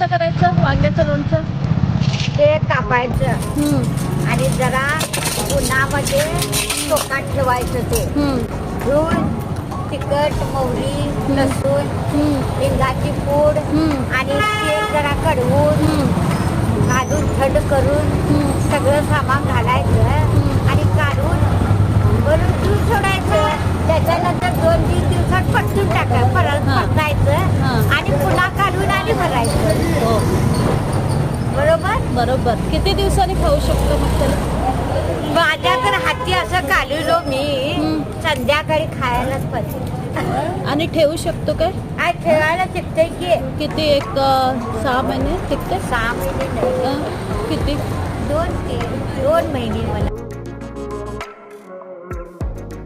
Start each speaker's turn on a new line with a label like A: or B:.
A: कसं करायचं वांग्याचं लोणचं?
B: ते कापायचं आणि जरा उन्हामध्ये टोकात ठेवायचं ते धुवून तिखट मोहरी लसूण हिंगाची पूड आणि तेल जरा कडवून घालून थंड करून सगळं सामान घालायचं आणि काढून वरून तूप सोडायचं. त्याच्यानंतर 2-3 दिवसात पटकून टाकायचं परतायचं आणि पुन्हा काढून आणि भरायचं.
A: हो
B: बरोबर.
A: बरोबर. किती दिवसांनी खाऊ शकतो मग त्याला?
B: माझ्या तर हाती असं काढलो मी संध्याकाळी खायलाच पाहिजे.
A: आणि ठेवू शकतो काय?
B: आज ठेवायला शिकते की
A: किती? एक 6 महिने टिकते?
B: 6 महिने नाही
A: किती?
B: 2 महिने मला